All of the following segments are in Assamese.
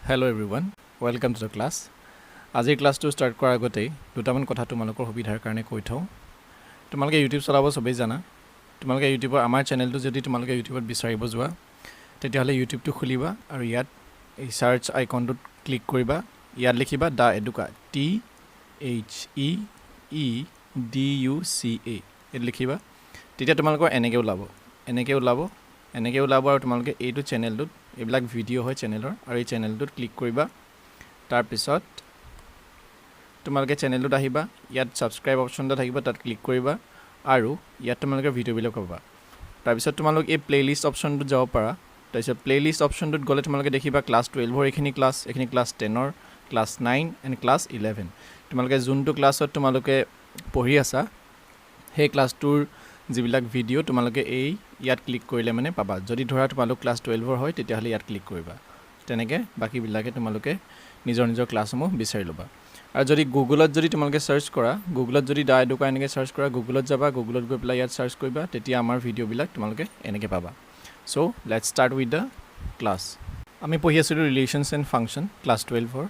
Hello everyone, welcome to the class. আজিৰ ক্লাছটো ষ্টাৰ্ট কৰাৰ আগতে দুটামান কথা তোমালোকৰ সুবিধাৰ কাৰণে কৈ থওঁ। তোমালোকে YouTube চলাব সবেই জানা। তোমালোকে YouTubeৰ আমাৰ চেনেলটো যদি তোমালোকে YouTubeত বিচাৰিব যোৱা তেতিয়াহলে YouTubeটো খুলিবা আৰু ইয়াত এই সাৰ্চ আইকনটোত ক্লিক কৰিবা। ইয়াত লিখিবা দা এডুকা THEEDUCA এত লিখিবা। তেতিয়া তোমালোকৰ এনেকৈ ওলাব আৰু তোমালোকে এইটো চেনেলটোত এইবিলাক ভিডিঅ' হয় চেনেলৰ আৰু এই চেনেলটোত ক্লিক কৰিবা। তাৰ পিছত তোমালোকে চেনেলটোত আহিবা। ইয়াত সাবস্ক্ৰাইব অপচনটা থাকিব, তাত ক্লিক কৰিবা আৰু ইয়াত তোমালোকে ভিডিঅ'বিলাক পাবা। তাৰ পিছত তোমালোক এই প্লেলিষ্ট অপচনটোত যাব পাৰা। তাৰপিছত প্লেলিষ্ট অপচনটোত গ'লে তোমালোকে দেখিবা ক্লাছ 12ৰ এইখিনি ক্লাছ 10ৰ ক্লাছ 9 এণ্ড ক্লাছ 11। তোমালোকে যোনটো ক্লাছত তোমালোকে পঢ়ি আছা সেই ক্লাছটোৰ যিবিলাক ভিডিঅ' তোমালোকে এই ইয়াত ক্লিক কৰিলে মানে পাবা। যদি ধৰা তোমালোক ক্লাছ 12ৰ হয় তেতিয়াহ'লে ইয়াত ক্লিক কৰিবা। তেনেকৈ বাকীবিলাকে তোমালোকে নিজৰ ক্লাছসমূহ বিচাৰি ল'বা। আৰু যদি গুগলত যদি তোমালোকে সাৰ্চ কৰা, গুগলত যদি দা এডুকা এনেকৈ সাৰ্চ কৰা, গুগলত যাবা, গুগলত গৈ পেলাই ইয়াত সাৰ্চ কৰিবা, তেতিয়া আমাৰ ভিডিঅ'বিলাক তোমালোকে এনেকৈ পাবা। So' let's start with the class. আমি পঢ়ি আছিলোঁ ৰিলেশ্যনছ এণ্ড ফাংচন ক্লাছ 12ৰ।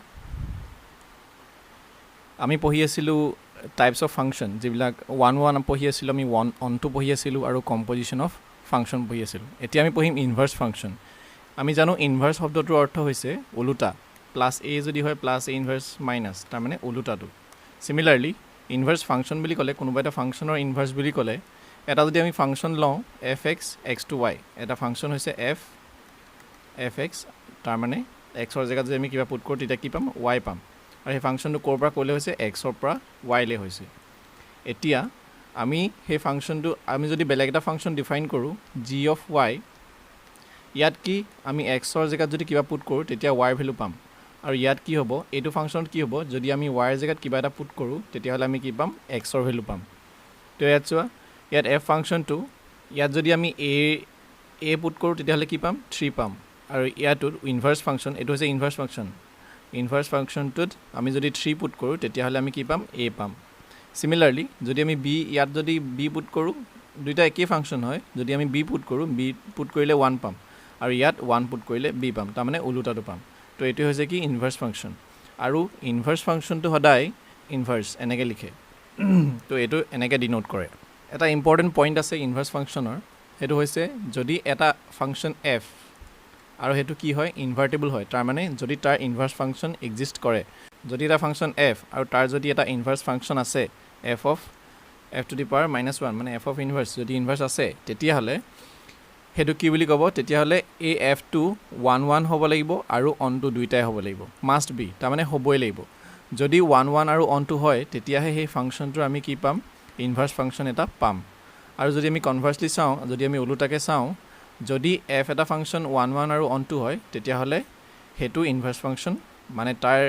আমি পঢ়ি আছিলোঁ টাইপছ অফ ফাংচন, যিবিলাক 1 পঢ়ি আছিলোঁ, আমি 1 পঢ়ি আছিলোঁ আৰু কম্পজিশ্যন অফ ফাংচন পঢ়ি আছিলোঁ। এতিয়া আমি পঢ়িম ইনভাৰ্ছ ফাংচন। আমি জানো ইনভাৰ্ছ শব্দটোৰ অৰ্থ হৈছে ওলোটা। প্লাছ এ যদি হয় প্লাছ এ ইনভাৰ্ছ মাইনাছ, তাৰমানে ওলোটাটো। চিমিলাৰলি ইনভাৰ্ছ ফাংচন বুলি ক'লে, কোনোবা এটা ফাংচনৰ ইনভাৰ্ছ বুলি ক'লে, এটা যদি আমি ফাংচন লওঁ fx x/y, এটা ফাংচন হৈছে fx, তাৰমানে এক্সৰ জেগাত যদি আমি কিবা পুট কৰোঁ তেতিয়া কি পাম? y পাম। আৰু সেই ফাংচনটো ক'ৰ পৰা ক'লে হৈছে? এক্সৰ পৰা ৱাইলৈ হৈছে। এতিয়া আমি সেই ফাংচনটো আমি যদি বেলেগ এটা ফাংচন ডিফাইন কৰোঁ g অফ y, ইয়াত কি আমি এক্সৰ জেগাত যদি কিবা পুট কৰোঁ তেতিয়া y ভেলু পাম। আৰু ইয়াত কি হ'ব? এইটো ফাংচনত কি হ'ব? যদি আমি yৰ জেগাত কিবা এটা পুট কৰোঁ তেতিয়াহ'লে আমি কি পাম? এক্সৰ ভেলু পাম। তো ইয়াত চোৱা, ইয়াত f ফাংচনটো, ইয়াত যদি আমি a পুট কৰোঁ তেতিয়াহ'লে কি পাম? 3 পাম। আৰু ইয়াতোত ইনভাৰ্ছ ফাংচন, এইটো হৈছে ইনভাৰ্ছ ফাংচন। ইনভাৰ্ছ ফাংচনটোত আমি যদি 3 পুট কৰোঁ তেতিয়াহ'লে আমি কি পাম? a পাম। চিমিলাৰলি যদি আমি ইয়াত যদি b পুট কৰোঁ, দুইটা একেই ফাংচন হয়। যদি আমি b পুট কৰোঁ, b পুট কৰিলে 1 পাম, আৰু ইয়াত 1 পুট কৰিলে b পাম, তাৰমানে ওলোটাটো পাম। তো এইটো হৈছে কি? Inverse function. আৰু ইনভাৰ্ছ ফাংচনটো সদায় ইনভাৰ্ছ এনেকৈ লিখে। তো এইটো এনেকৈ ডিনোট কৰে। এটা ইম্পৰ্টেণ্ট পইণ্ট আছে ইনভাৰ্ছ ফাংচনৰ, সেইটো হৈছে যদি এটা ফাংচন f আৰু সেইটো কি হয়? ইনভাৰ্টেবল হয়, তাৰমানে যদি তাৰ ইনভাৰ্ছ ফাংচন এক্সিষ্ট কৰে। যদি এটা ফাংচন f আৰু তাৰ যদি এটা ইনভাৰ্ছ ফাংচন আছে f টু দি পাৱাৰ -1, মানে f অফ ইনভাৰ্ছ যদি ইনভাৰ্ছ আছে, তেতিয়াহ'লে সেইটো কি বুলি ক'ব? তেতিয়াহ'লে এই fটো 1 হ'ব লাগিব আৰু অনটো দুইটাই হ'ব লাগিব, মাষ্ট বি, তাৰমানে হ'বই লাগিব। যদি 1 আৰু অনটো হয় তেতিয়াহে সেই ফাংচনটোৰ আমি কি পাম? ইনভাৰ্ছ ফাংচন এটা পাম। আৰু যদি আমি কনভাৰ্চলি চাওঁ, যদি আমি ওলোটাকৈ চাওঁ, যদি f এটা ফাংচন 1 আৰু অনটো হয় তেতিয়াহ'লে সেইটো ইনভাৰ্ছ ফাংচন, মানে তাৰ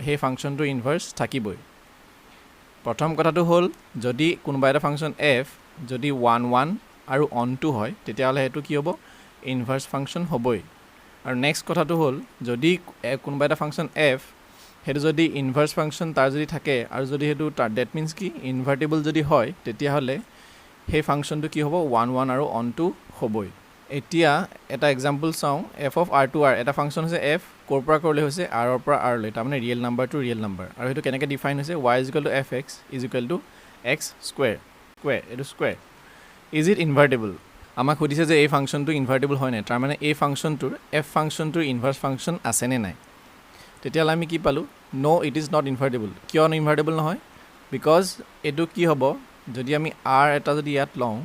সেই ফাংচনটোৰ ইনভাৰ্ছ থাকিবই। প্ৰথম কথাটো হ'ল, যদি কোনোবা এটা ফাংচন f যদি 1 আৰু অনটো হয় তেতিয়াহ'লে সেইটো কি হ'ব? ইনভাৰ্ছ ফাংচন হ'বই। আৰু নেক্সট কথাটো হ'ল, যদি কোনোবা এটা ফাংচন f সেইটো যদি ইনভাৰ্ছ ফাংচন তাৰ যদি থাকে আৰু যদি সেইটো তাৰ ডেট মিনছ কি? ইনভাৰ্টেবল যদি হয় তেতিয়াহ'লে সেই ফাংচনটো কি হ'ব? 1 আৰু অনটো হ'বই। এতিয়া এটা এক্সাম্পল চাওঁ, f of r to r, এটা ফাংচন হৈছে f, ক'ৰ পৰা ক'ৰলৈ হৈছে? r ৰ পৰা r লৈ, তাৰমানে real number to real number. আৰু সেইটো কেনেকৈ ডিফাইন হৈছে? y = fx = x স্কুৱেৰ, এইটো স্কুৱেৰ। Is it invertible? আমাক সুধিছে যে এই ফাংচনটো ইনভাৰ্টেবল হয় নাই, তাৰমানে এই ফাংচনটোৰ f ফাংচনটোৰ ইনভাৰ্ছ ফাংচন আছেনে নাই। তেতিয়াহ'লে আমি কি পালোঁ? ন' ইট ইজ নট ইনভাৰ্টেবল। কিয় ইনভাৰ্টেবল নহয়? বিকজ এইটো কি হ'ব? যদি আমি r এটা যদি ইয়াত লওঁ,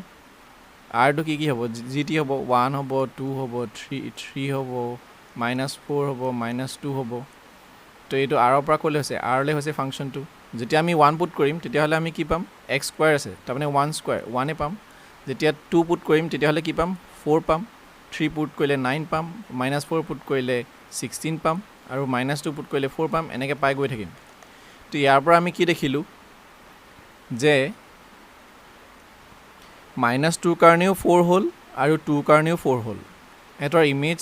rটো কি হ'ব? যি টি হ'ব, 1 হ'ব, 2 হ'ব, 3 হ'ব, -4 হ'ব, -2 হ'ব। তো এইটো r ৰ পৰা ক'লৈ হৈছে? rলৈ হৈছে ফাংচনটো। যেতিয়া আমি 1 পুট কৰিম তেতিয়াহ'লে আমি কি পাম? x স্কুৱেৰ আছে, তাৰমানে 1 স্কুৱেৰ, 1 পাম। যেতিয়া 2 পুট কৰিম তেতিয়াহ'লে কি পাম? 4 পাম। 3 পুট কৰিলে 9 পাম, -4 পুট কৰিলে 16 পাম, আৰু -2 পুট কৰিলে 4 পাম, এনেকৈ পাই গৈ থাকিম। তো ইয়াৰ পৰা আমি কি দেখিলোঁ যে -2ৰ কাৰণেও 4 হ'ল আৰু 2ৰ কাৰণেও 4 হ'ল। সিহঁতৰ ইমেজ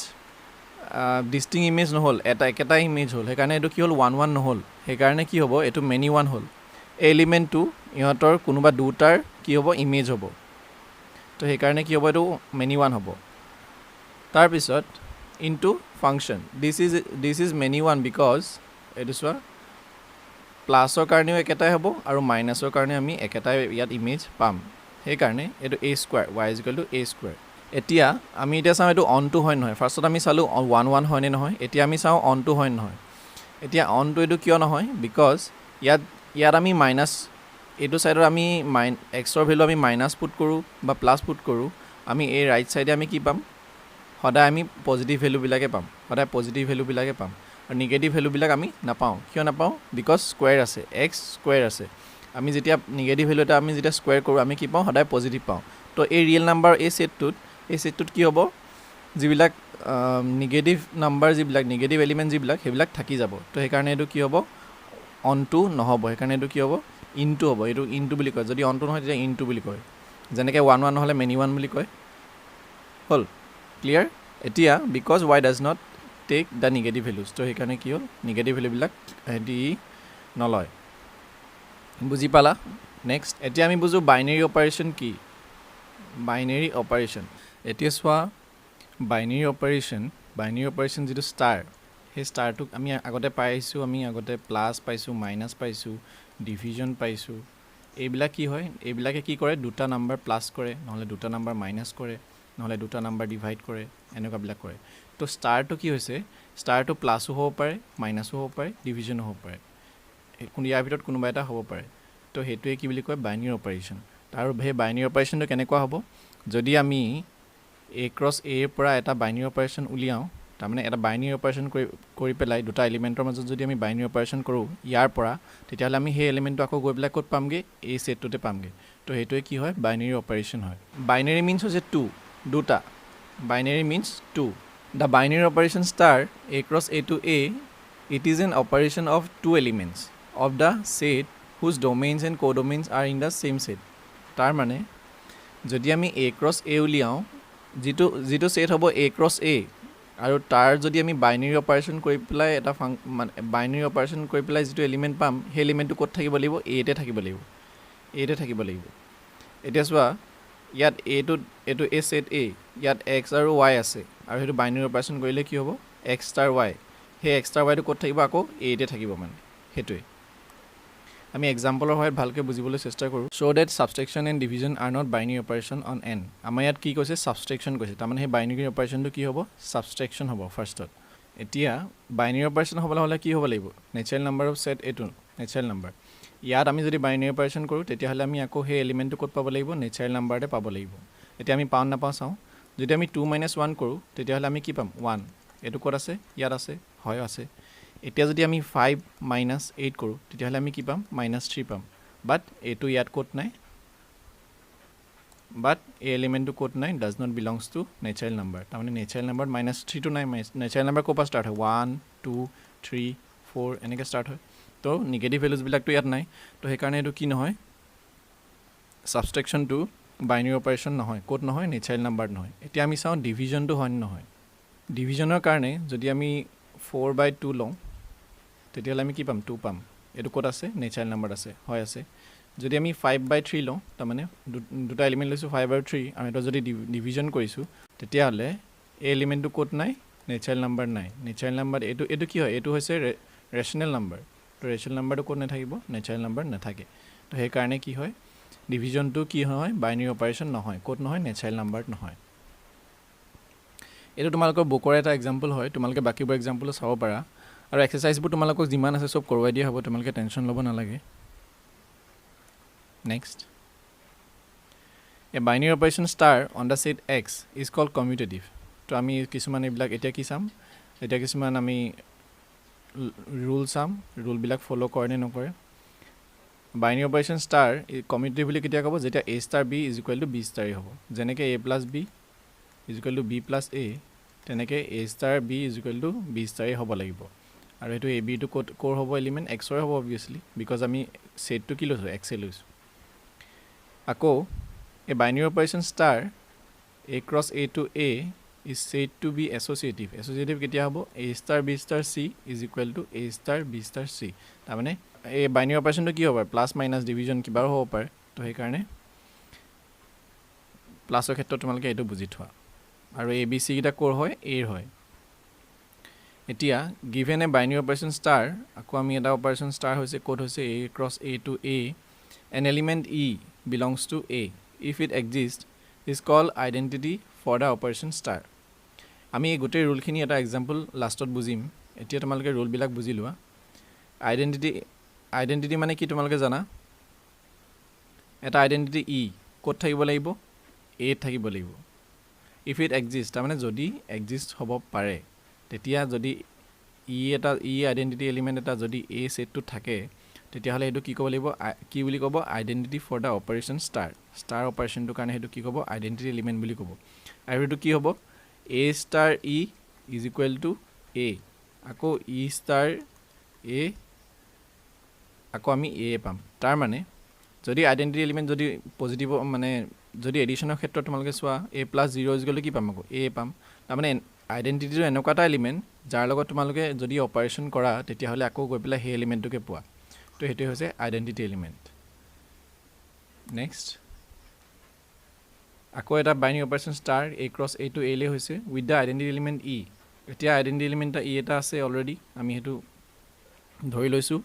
ডিষ্টিং ইমেজ নহ'ল, একেটা ইমেজ হ'ল। সেইকাৰণে এইটো কি হ'ল? 1 নহ'ল। সেইকাৰণে কি হ'ব? এইটো মেনি 1 হ'ল। এই এলিমেণ্টটো ইহঁতৰ কোনোবা দুটাৰ কি হ'ব? ইমেজ হ'ব। তো সেইকাৰণে কি হ'ব? এইটো মেনি 1 হ'ব। তাৰপিছত into function. This is many one because এইটো চোৱা প্লাছৰ কাৰণেও একেটাই হ'ব আৰু মাইনাছৰ কাৰণে আমি একেটাই ইয়াত ইমেজ পাম সেইকাৰণে এইটো a square y is equal to a square এতিয়া আমি এতিয়া চাওঁ এইটো অনটো হয় নহয় ফাৰ্ষ্টত আমি চালোঁ 1 1 হয়নে নহয় এতিয়া আমি চাওঁ অনটো হয় নহয় এতিয়া অনটো এইটো কিয় নহয় বিকজ ইয়াত আমি মাইনাছ এইটো ছাইডত আমি এক্সৰ ভেলু আমি মাইনাছ পুট কৰোঁ বা প্লাছ পুট কৰোঁ আমি এই ৰাইট ছাইডে আমি কি পাম সদায় আমি পজিটিভ ভেলুবিলাকে পাম সদায় পজিটিভ ভেলুবিলাকে পাম আৰু নিগেটিভ ভেলুবিলাক আমি নাপাওঁ কিয় নাপাওঁ বিকজ স্কুৱেৰ আছে এক্স স্কুৱেৰ আছে আমি যেতিয়া নিগেটিভ ভেলু এটা আমি যেতিয়া স্কুৱেৰ কৰোঁ আমি কি পাওঁ সদায় পজিটিভ পাওঁ তো এই ৰিয়েল নাম্বাৰ এই ছেটটোত কি হ'ব যিবিলাক নিগেটিভ নাম্বাৰ যিবিলাক নিগেটিভ এলিমেণ্ট যিবিলাক সেইবিলাক থাকি যাব তো সেইকাৰণে এইটো কি হ'ব অনটো নহ'ব সেইকাৰণে এইটো কি হ'ব ইনটো হ'ব এইটো ইনটো বুলি কয় যদি অনটো নহয় তেতিয়া ইনটো বুলি কয় যেনেকৈ 1 1 নহ'লে মেনি ওৱান বুলি কয় হ'ল ক্লিয়াৰ এতিয়া because y does not take the negative values তো সেইকাৰণে কি হ'ল নিগেটিভ ভেলুবিলাক সিহঁতি নলয় বুজি পালা নেক্সট এতিয়া আমি বুজোঁ বাইনেৰী অপাৰেশ্যন কি বাইনেৰী অপাৰেশ্যন এতিয়া চোৱা বাইনেৰী অপাৰেশ্যন যিটো ষ্টাৰ সেই ষ্টাৰটোক আমি আগতে পাই আহিছোঁ আমি আগতে প্লাছ পাইছোঁ মাইনাছ পাইছোঁ ডিভিজন পাইছোঁ এইবিলাক কি হয় এইবিলাকে কি কৰে দুটা নাম্বাৰ প্লাছ কৰে নহ'লে দুটা নাম্বাৰ মাইনাছ কৰে নহ'লে দুটা নাম্বাৰ ডিভাইড কৰে এনেকুৱাবিলাক কৰে তো ষ্টাৰটো কি হৈছে ষ্টাৰটো প্লাছো হ'ব পাৰে মাইনাছো হ'ব পাৰে ডিভিজনো হ'ব পাৰে ইয়াৰ ভিতৰত কোনোবা এটা হ'ব পাৰে তো সেইটোৱে কি বুলি কয় বাইনেৰী অপাৰেশ্যন আৰু সেই বাইনেৰী অপাৰেশ্যনটো কেনেকুৱা হ'ব যদি আমি a ক্ৰছ এৰ পৰা এটা বাইনেৰী অপাৰেশ্যন উলিয়াওঁ তাৰমানে এটা বাইনেৰী অপাৰেশ্যন কৰি পেলাই দুটা এলিমেণ্টৰ মাজত যদি আমি বাইনেৰী অপাৰেশ্যন কৰোঁ ইয়াৰ পৰা তেতিয়াহ'লে আমি সেই এলিমেণ্টটো আকৌ গৈ পেলাই ক'ত পামগৈ এই ছেটটোতে পামগৈ তো সেইটোৱে কি হয় বাইনেৰী অপাৰেশ্যন হয় বাইনেৰী মিনছ হৈছে টু দুটা binary means to the binary operation star a cross a to a it is an operation of two elements of the set whose domains and codomains are in the same set তাৰ মানে যদি আমি a ক্ৰছ a উলিয়াওঁ যিটো ছেট হ'ব a ক্ৰছ a আৰু তাৰ যদি আমি বাইনেৰী অপাৰেশ্যন কৰি পেলাই এটা মানে বাইনেৰী অপাৰেশ্যন কৰি পেলাই যিটো এলিমেণ্ট পাম সেই এলিমেণ্টটো ক'ত থাকিব লাগিব এতে থাকিব লাগিব এতিয়া চোৱা ইয়াত এইটো a ছেট a ইয়াত x আৰু y আছে আৰু সেইটো বাইনেৰী অপাৰেশ্যন কৰিলে কি হ'ব x ষ্টাৰ y সেই x ষ্টাৰ yটো ক'ত থাকিব আকৌ এতে থাকিব মানে সেইটোৱে আমি এক্সাম্পলৰ সহায়ত ভালকৈ বুজিবলৈ চেষ্টা কৰোঁ so' that subtraction and division are not binary operation on N আমাৰ ইয়াত কি কৈছে ছাবষ্ট্ৰেকশ্যন কৈছে তাৰমানে সেই বাইনেৰী অপাৰেশ্যনটো কি হ'ব ছাবষ্ট্ৰেকশ্যন হ'ব ফাৰ্ষ্টত এতিয়া বাইনেৰী অপাৰেশ্যন হ'বলৈ হ'লে কি হ'ব লাগিব নেচাৰেল নাম্বাৰ অফ ছেট এইটো নেচাৰেল নাম্বাৰ ইয়াত আমি যদি বাইনেৰী অপাৰেশ্যন কৰোঁ তেতিয়াহ'লে আমি আকৌ সেই এলিমেণ্টটো ক'ত পাব লাগিব নেচাৰেল নাম্বাৰতে পাব লাগিব এতিয়া আমি পাওঁ নাপাওঁ চাওঁ যদি আমি 2 - 1 কৰোঁ তেতিয়াহ'লে আমি কি পাম 1 এইটো ক'ত আছে ইয়াত আছে হয় আছে এতিয়া যদি আমি 5 - 8 কৰোঁ তেতিয়াহ'লে আমি কি পাম -3 পাম বাট এইটো ইয়াত ক'ত নাই বাট এই এলিমেণ্টটো ক'ত নাই does not belongs two natural number তাৰমানে নেচাৰেল নাম্বাৰত -3টো নাই নেচাৰেল নাম্বাৰ ক'ৰ পৰা ষ্টাৰ্ট হয় 1 2 3 4 এনেকৈ ষ্টাৰ্ট হয় তো নিগেটিভ ভেলুজবিলাকতো ইয়াত নাই তো সেইকাৰণে এইটো কি নহয় ছাবষ্ট্ৰেকশ্যনটো বাইনেৰী অপাৰেশ্যন নহয় ক'ত নহয় নেচাৰেল নাম্বাৰত নহয় এতিয়া আমি চাওঁ ডিভিজনটো হয় নহয় ডিভিজনৰ কাৰণে যদি আমি 4/2 লওঁ তেতিয়াহ'লে আমি কি পাম 2 পাম এইটো ক'ত আছে নেচাৰেল নাম্বাৰত আছে হয় আছে যদি আমি 5/3 লওঁ তাৰমানে দুটা এলিমেণ্ট লৈছোঁ 5 আৰু 3 আমি এটা যদি ডিভিজন কৰিছোঁ তেতিয়াহ'লে এই এলিমেণ্টটো ক'ত নাই নেচাৰেল নাম্বাৰ নাই নেচাৰেল নাম্বাৰ এইটো কি হয় এইটো হৈছে ৰেচনেল নাম্বাৰ তো ৰেচনেল নাম্বাৰটো ক'ত নাথাকিব নেচাৰেল নাম্বাৰ নাথাকে তো সেইকাৰণে কি হয় ডিভিজনটো কি হয় বাইনেৰী অপাৰেশ্যন নহয় ক'ত নহয় নেচাৰেল নাম্বাৰত নহয় এইটো তোমালোকৰ বুকৰ এটা এক্সাম্পল হয় তোমালোকে বাকীবোৰ এক্সাম্পলো চাব পাৰা আৰু এক্সাৰচাইজবোৰ তোমালোকক যিমান আছে চব কৰোৱাই দিয়া হ'ব তোমালোকে টেনশ্যন ল'ব নালাগে next a binary operation star on the set X is called commutative তো আমি কিছুমান এইবিলাক এতিয়া কি চাম এতিয়া কিছুমান আমি ৰুল চাম ৰুলবিলাক ফ'ল' কৰে নে নকৰে বাইনেৰী অপাৰেশ্যন ষ্টাৰ কমিউটেটিভ বুলি কেতিয়া ক'ব যেতিয়া a star b is equal to b ষ্টাৰেই হ'ব যেনেকৈ a plus b is equal to b plus a তেনেকৈ a star b is equal to b ষ্টাৰেই হ'ব লাগিব আৰু সেইটো a bটো ক'ৰ হ'ব এলিমেণ্ট এক্সৰে হ'ব অবভিয়াছলি বিকজ আমি ছেটটো কি লৈছোঁ এক্সে লৈছোঁ আকৌ এই binary operation star a cross a to a is said to be associative কেতিয়া হ'ব a star b star c is equal two a star b star c তাৰমানে এই বাইনেৰী অপাৰেশ্যনটো কি হ'ব পাৰে প্লাছ মাইনাছ ডিভিজন কিবাও হ'ব পাৰে তো সেইকাৰণে প্লাছৰ ক্ষেত্ৰত তোমালোকে এইটো বুজি থোৱা আৰু a b c কেইটা ক'ৰ হয় এৰ হয় এতিয়া given a binary operation star আকৌ আমি এটা operation star হৈছে কোড হৈছে a cross a to a an element e belongs to a if it exists is called identity for the operation star আমি এই গোটেই ৰুলখিনি এটা এক্সাম্পল লাষ্টত বুজিম এতিয়া তোমালোকে ৰুলবিলাক বুজি লোৱা আইডেন্টিটি মানে কি তোমালোকে জানা এটা আইডেন্টিটি ই ক'ত থাকিব লাগিব এ থাকিব লাগিব if it exists তাৰমানে যদি এক্সিষ্ট হ'ব পাৰে তেতিয়া যদি ই আইডেন্টিটি এলিমেন্ট এটা যদি এ সেটটো থাকে তেতিয়াহলে এটো কি ক'ব লাগিব কি বুলি ক'ব identity for the operation star অপাৰেশনটো কাৰণে এটো কি ক'ব আইডেন্টিটি এলিমেন্ট বুলি ক'ব আৰু এটো কি হ'ব a star e is equal to a আকৌ e star a আকৌ আমি a পাম তাৰ মানে যদি আইডেন্টিটি এলিমেন্ট যদি পজিটিভ মানে যদি এডিশনৰ ক্ষেত্ৰত তোমালোকে চোৱা a + 0 ইজ গলে কি পাম আকৌ a পাম তাৰ মানে আইডেন্টিটিৰ এনেকুৱা এটা এলিমেন্ট যাৰ লগত তোমালোকে যদি অপাৰেশন কৰা তেতিয়া হলে আকৌ গৈ পেলাই হে এলিমেন্টটোকে পোৱা তো হেতু হৈছে আইডেন্টিটি এলিমেন্ট নেক্সট আকৌ এটা binary operation star a cross a to a লে হৈছে with the identity element e এতিয়া আইডেন্টিটি এলিমেন্ট e এটা আছে অলৰেডি আমি হেতু ধৰি লৈছো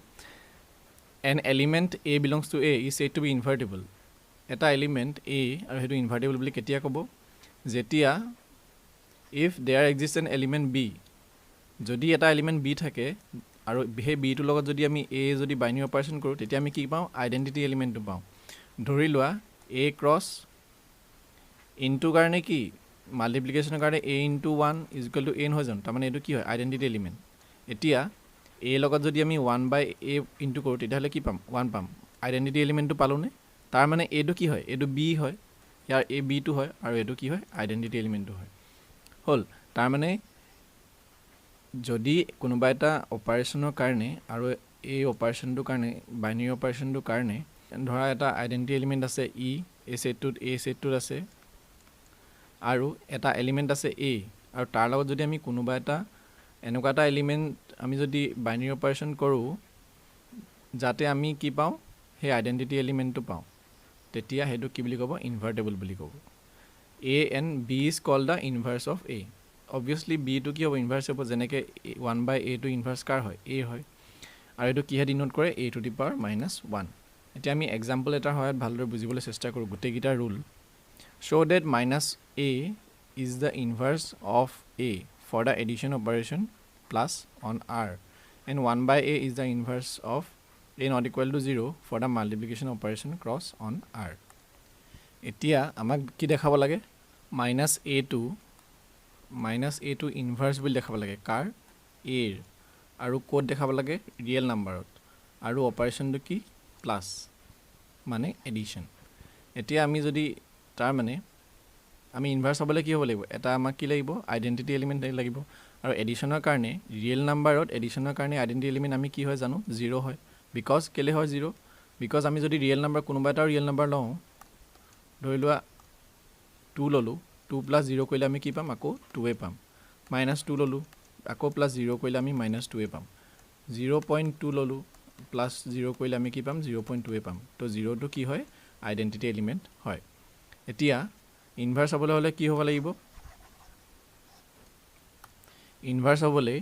an element a belongs to a is said to be invertible এটা এলিমেন্ট a আৰু হেতু ইনভাৰ্টিবল বুলি কেতিয়া ক'ব যেতিয়া if there exists an element b যদি এটা এলিমেন্ট b থাকে আৰু হে b টোৰ লগত যদি আমি a যদি বাইনাৰী অপাৰেশন কৰো তেতিয়া আমি কি পাওঁ আইডেন্টিটি এলিমেন্টটো পাওঁ ধৰি লোৱা a cross into কাৰণে কি মাল্টিপ্লিকেশনৰ কাৰণে a into 1 is equal to n হৈ যাম তাৰমানে এটো কি হয় আইডেন্টিটি এলিমেন্ট এতিয়া a লগত যদি আমি 1/a into কৰো তেতিয়াহলে কি পাম 1 পাম আইডেন্টিটি এলিমেন্টটো পালোনে তাৰ মানে এটো কি হয় এটো b হয় ইয়াৰ a b টো হয় আৰু এটো কি হয় আইডেন্টিটি এলিমেন্টটো হয় হল তাৰ মানে যদি কোনোবা এটা অপাৰেশনৰ কাৰণে আৰু এই অপাৰেশনটোৰ কাৰণে বাইনাৰী অপাৰেশনটোৰ কাৰণে ধৰা এটা আইডেন্টিটি এলিমেন্ট আছে e a সেটটোত আছে আৰু এটা এলিমেন্ট আছে a আৰু তাৰ লগত যদি আমি কোনোবা এটা এনেকুৱা এটা এলিমেন্ট আমি যদি বাইনাৰী অপাৰেশন কৰো যাতে আমি কি পাও হে আইডেন্টিটি এলিমেন্টটো পাও তেতিয়া হেতু কি বুলি ক'ব ইনভাৰ্টেবল বুলি ক'ব a and b is called the inverse of a obviously b to কি হ'ব ইনভাৰ্স হ'ব যেনেকে 1/a to ইনভাৰ্স কাৰ হয় a হয় আৰু এটো কি হে ডিনোট কৰে a to the power -1 এতিয়া আমি এক্সাম্পল এটা হয়ত ভালদৰে বুজিবলৈ চেষ্টা কৰো গুটেকিটা rule show that -a is the inverse of a for the addition operation plus on r and 1/a is the inverse of a not equal to 0 for the multiplication operation cross on r এতিয়া আমাক কি দেখাব লাগে -a to inverse বুলি দেখাব লাগে কাৰ a আৰু কোড দেখাব লাগে ৰিয়েল নাম্বাৰত আৰু অপাৰেশনটো কি প্লাস মানে এডিশন এতিয়া আমি যদি তাৰ মানে আমি ইনভাৰ্স হ'বলে কি হ'ব লাগিব এটা আমাক কি লাগিব আইডেন্টিটি এলিমেন্ট লাগিব আৰু এডিশনৰ কাৰণে ৰিয়েল নাম্বাৰত এডিশনৰ কাৰণে আইডেন্টিটি এলিমেন্ট আমি কি হয় জানো 0 হয় বিকজ কেলে হয় 0 বিকজ আমি যদি ৰিয়েল নাম্বাৰ কোনোবা এটা ৰিয়েল নাম্বাৰ লওঁ ধৰি লোৱা 2 ললো 2 + 0 কৰিলে আমি কি পাম আকৌ 2 এ পাম -2 ললো আকৌ +0 কৰিলে আমি -2 এ পাম 0.2 ললো +0 কৰিলে আমি কি পাম 0.2 এ পাম তো 0 টো কি হয় আইডেন্টিটি এলিমেন্ট হয় এতিয়া ইনভাৰ্স হ'বলে হলে কি হ'ব লাগিব ইনভাৰ্স হ'বলে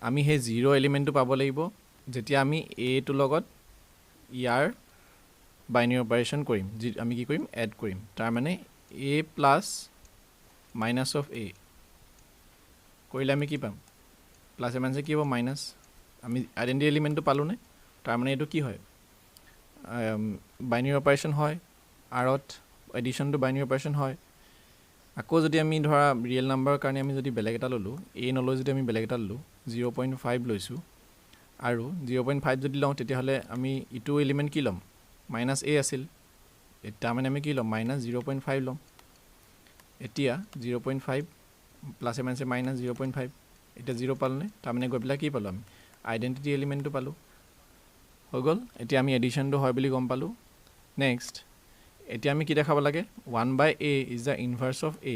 আমি হে 0 এলিমেন্টটো পাব লাগিব যেতিয়া আমি a টো লগত ইয়াৰ বাইনাৰী অপাৰেশন কৰিম আমি কি কৰিম এড কৰিম তাৰ মানে a plus minus of a কৰিলে আমি কি পাম প্লাস মানে কি হ'ব মাইনাস আমি আইডেন্টিটি এলিমেন্টটো পালো নে তাৰ মানে এটো কি হয় বাইনাৰী অপাৰেশন হয় আৰত এডিশন টু বাইনাৰী অপাৰেশন হয় আকৌ যদি আমি ধৰা ৰিয়েল নাম্বাৰৰ কাৰণে আমি যদি বেলেগ এটা ললো a নলৈ যদি আমি বেলেগ এটা ললো 0.5 লৈছো আৰু 0.5 যদি লওঁ তেতিয়া হলে আমি ইটো এলিমেন্ট কি লম -a আছিল এটা মানে আমি কি লম -0.5 লম এতিয়া 0.5 প্লাস এ মানে -0.5 এটা 0 পালনে তাৰ মানে গৈ পেলা কি পালো আমি আইডেন্টিটি এলিমেন্টটো পালো হৈ গল এতিয়া আমি এডিশনটো হয় বুলি গম পালো নেক্সট এতিয়া আমি কি দেখাব লাগে 1/a is the inverse of a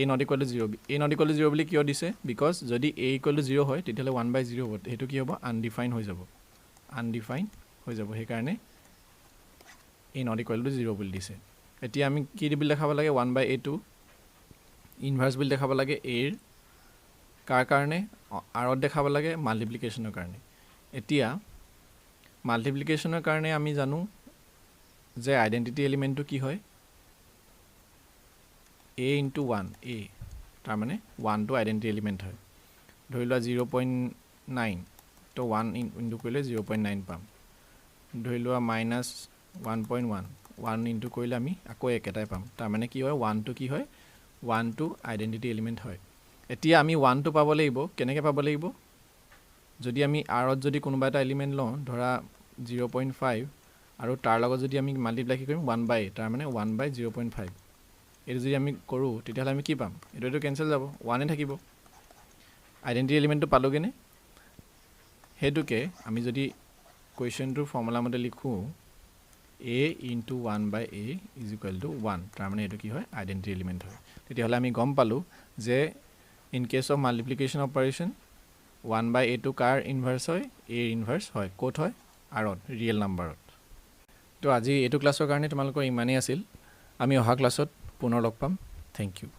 not equal to 0 a not equal to 0 বুলি কিয় দিছে বিকজ যদি a equal to 0 হয় তেতিয়ালে 1/0 হ'ব হেতু কি হ'ব আনডিফাইন্ড হৈ যাব হে কাৰণে a not equal to 0 বুলি দিছে এতিয়া আমি কি বুলি দেখাব লাগে 1/a to ইনভাৰ্স বুলি দেখাব লাগে a কাৰ কাৰণে আৰত দেখাব লাগে মাল্টিপ্লিকেশ্যনৰ কাৰণে এতিয়া মাল্টিপ্লিকেশ্যনৰ কাৰণে আমি জানো যে আইডেন্টিটি এলিমেন্টটো কি হয় a into 1 a তাৰ মানে 1 টো আইডেন্টিটি এলিমেন্ট হয় ধৰি লোৱা 0.9 তো 1 ইনটু কৰিলে 0.9 পাম ধৰি লোৱা -1.1 1 ইনটু কৰিলে আমি আকৌ একেটাই পাম তাৰ মানে কি হয় 1 টো কি হয় 1 টো আইডেন্টিটি এলিমেন্ট হয় এতিয়া আমি 1 টো পাব লাগিব কেনেকৈ পাব লাগিব যদি আমি r ত যদি কোনোবা এটা এলিমেন্ট লওঁ ধৰা 0.5 আৰু তাৰ লগত যদি আমি মাল্টিপ্লাই কৰিম 1/a তাৰ মানে 1/0.5 এটো যদি আমি কৰো তেতিয়াহলে আমি কি পাম এটো কেনসেল যাব 1 এ থাকিব আইডেন্টিটি এলিমেন্টটো পালোগেনে হেতুকে আমি যদি কোৱেশ্চনটোৰ ফৰ্মুলা মতে লিখো a into 1/a is equal to 1 তাৰ মানে এটো কি হয় আইডেন্টিটি এলিমেন্ট হয় তেতিয়াহলে আমি গম পালো যে in case of multiplication operation 1/a টো কাৰ ইনভাৰ্স হয় a ইনভাৰ্স হয় কোট হয় আৰত ৰিয়েল নাম্বাৰত তো আজি এটো ক্লাছৰ কাৰণে তোমালোকৰ ইমানেই আছিল আমি অহা ক্লাছত পুনৰ লগ পাম থ্যাংক ইউ